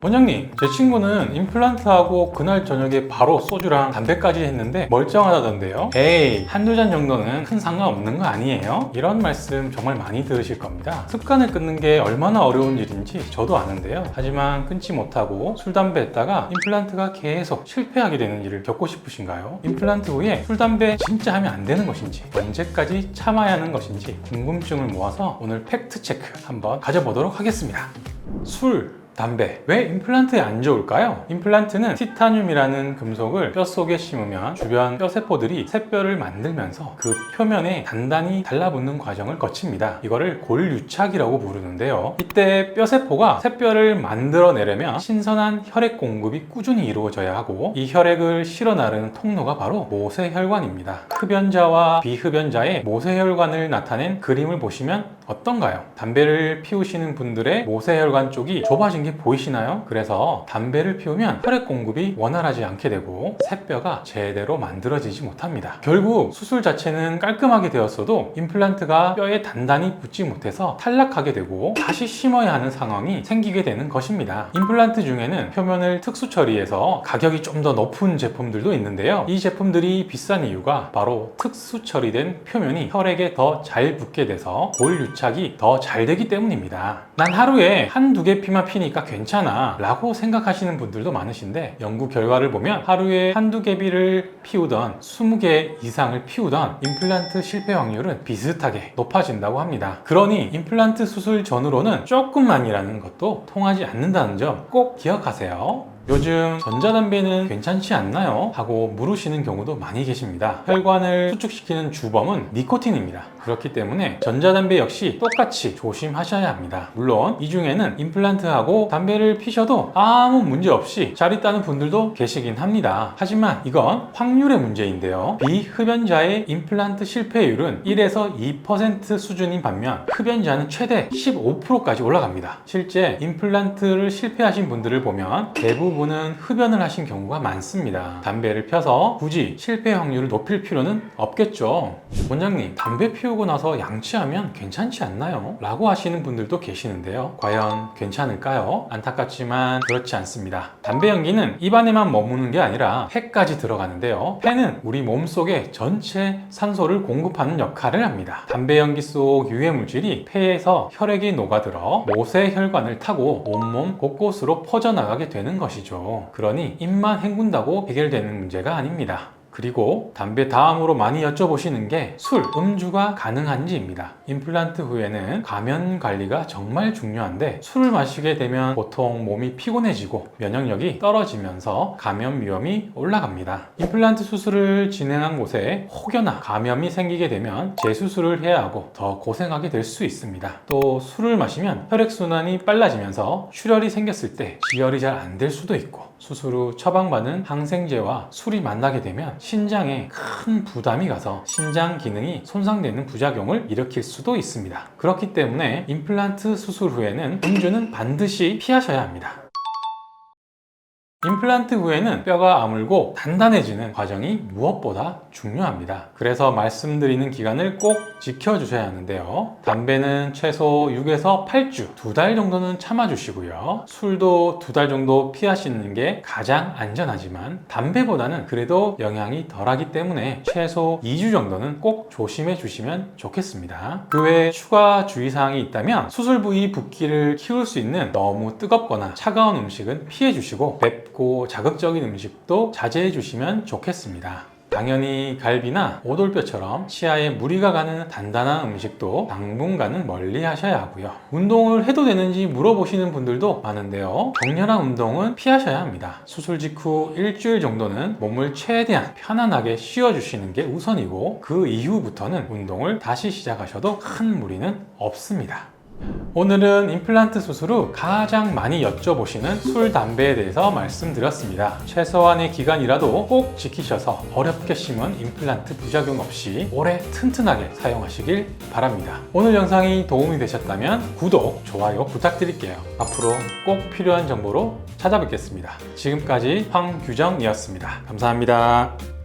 원장님, 제 친구는 임플란트하고 그날 저녁에 바로 소주랑 담배까지 했는데 멀쩡하다던데요? 에이, 한두 잔 정도는 큰 상관없는 거 아니에요? 이런 말씀 정말 많이 들으실 겁니다. 습관을 끊는 게 얼마나 어려운 일인지 저도 아는데요. 하지만 끊지 못하고 술, 담배 했다가 임플란트가 계속 실패하게 되는 일을 겪고 싶으신가요? 임플란트 후에 술, 담배 진짜 하면 안 되는 것인지, 언제까지 참아야 하는 것인지 궁금증을 모아서 오늘 팩트 체크 한번 가져보도록 하겠습니다. 술, 담배, 왜 임플란트에 안 좋을까요? 임플란트는 티타늄이라는 금속을 뼈 속에 심으면 주변 뼈세포들이 새뼈를 만들면서 그 표면에 단단히 달라붙는 과정을 거칩니다. 이거를 골유착이라고 부르는데요. 이때 뼈세포가 새뼈를 만들어내려면 신선한 혈액 공급이 꾸준히 이루어져야 하고, 이 혈액을 실어 나르는 통로가 바로 모세혈관입니다. 흡연자와 비흡연자의 모세혈관을 나타낸 그림을 보시면 어떤가요? 담배를 피우시는 분들의 모세혈관 쪽이 좁아진 게 보이시나요? 그래서 담배를 피우면 혈액 공급이 원활하지 않게 되고 새뼈가 제대로 만들어지지 못합니다. 결국 수술 자체는 깔끔하게 되었어도 임플란트가 뼈에 단단히 붙지 못해서 탈락하게 되고 다시 심어야 하는 상황이 생기게 되는 것입니다. 임플란트 중에는 표면을 특수 처리해서 가격이 좀 더 높은 제품들도 있는데요. 이 제품들이 비싼 이유가 바로 특수 처리된 표면이 혈액에 더 잘 붙게 돼서 골유착이 더 잘 되기 때문입니다. 난 하루에 한두 개 피만 피니까 괜찮아 라고 생각하시는 분들도 많으신데, 연구 결과를 보면 하루에 한두 개비를 피우던 20개 이상을 피우던 임플란트 실패 확률은 비슷하게 높아진다고 합니다. 그러니 임플란트 수술 전후로는 조금만이라는 것도 통하지 않는다는 점 꼭 기억하세요. 요즘 전자담배는 괜찮지 않나요? 하고 물으시는 경우도 많이 계십니다. 혈관을 수축시키는 주범은 니코틴입니다. 그렇기 때문에 전자담배 역시 똑같이 조심하셔야 합니다. 물론 이 중에는 임플란트하고 담배를 피셔도 아무 문제 없이 잘 있다는 분들도 계시긴 합니다. 하지만 이건 확률의 문제인데요. 비흡연자의 임플란트 실패율은 1에서 2% 수준인 반면 흡연자는 최대 15%까지 올라갑니다. 실제 임플란트를 실패하신 분들을 보면 대부분은 흡연을 하신 경우가 많습니다. 담배를 펴서 굳이 실패 확률을 높일 필요는 없겠죠. 원장님, 담배 피우고 나서 양치하면 괜찮지 않나요? 라고 하시는 분들도 계시는데요. 과연 괜찮을까요? 안타깝지만 그렇지 않습니다. 담배 연기는 입안에만 머무는 게 아니라 폐까지 들어가는데요. 폐는 우리 몸속에 전체 산소를 공급하는 역할을 합니다. 담배 연기 속 유해 물질이 폐에서 혈액이 녹아들어 모세혈관을 타고 온몸 곳곳으로 퍼져나가게 되는 것이죠. 그러니 입만 헹군다고 해결되는 문제가 아닙니다. 그리고 담배 다음으로 많이 여쭤보시는 게 술, 음주가 가능한지입니다. 임플란트 후에는 감염 관리가 정말 중요한데, 술을 마시게 되면 보통 몸이 피곤해지고 면역력이 떨어지면서 감염 위험이 올라갑니다. 임플란트 수술을 진행한 곳에 혹여나 감염이 생기게 되면 재수술을 해야 하고 더 고생하게 될 수 있습니다. 또 술을 마시면 혈액순환이 빨라지면서 출혈이 생겼을 때 지혈이 잘 안 될 수도 있고, 수술 후 처방받은 항생제와 술이 만나게 되면 신장에 큰 부담이 가서 신장 기능이 손상되는 부작용을 일으킬 수도 있습니다. 그렇기 때문에 임플란트 수술 후에는 음주는 반드시 피하셔야 합니다. 임플란트 후에는 뼈가 아물고 단단해지는 과정이 무엇보다 중요합니다. 그래서 말씀드리는 기간을 꼭 지켜주셔야 하는데요. 담배는 최소 6에서 8주, 2달 정도는 참아주시고요. 술도 2달 정도 피하시는 게 가장 안전하지만 담배보다는 그래도 영향이 덜하기 때문에 최소 2주 정도는 꼭 조심해 주시면 좋겠습니다. 그 외에 추가 주의사항이 있다면 수술 부위 붓기를 키울 수 있는 너무 뜨겁거나 차가운 음식은 피해 주시고, 맵고 자극적인 음식도 자제해 주시면 좋겠습니다. 당연히 갈비나 오돌뼈처럼 치아에 무리가 가는 단단한 음식도 당분간은 멀리 하셔야 하고요. 운동을 해도 되는지 물어보시는 분들도 많은데요. 격렬한 운동은 피하셔야 합니다. 수술 직후 일주일 정도는 몸을 최대한 편안하게 쉬어주시는 게 우선이고, 그 이후부터는 운동을 다시 시작하셔도 큰 무리는 없습니다. 오늘은 임플란트 수술 후 가장 많이 여쭤보시는 술, 담배에 대해서 말씀드렸습니다. 최소한의 기간이라도 꼭 지키셔서 어렵게 심은 임플란트 부작용 없이 오래 튼튼하게 사용하시길 바랍니다. 오늘 영상이 도움이 되셨다면 구독, 좋아요 부탁드릴게요. 앞으로 꼭 필요한 정보로 찾아뵙겠습니다. 지금까지 황규정이었습니다. 감사합니다.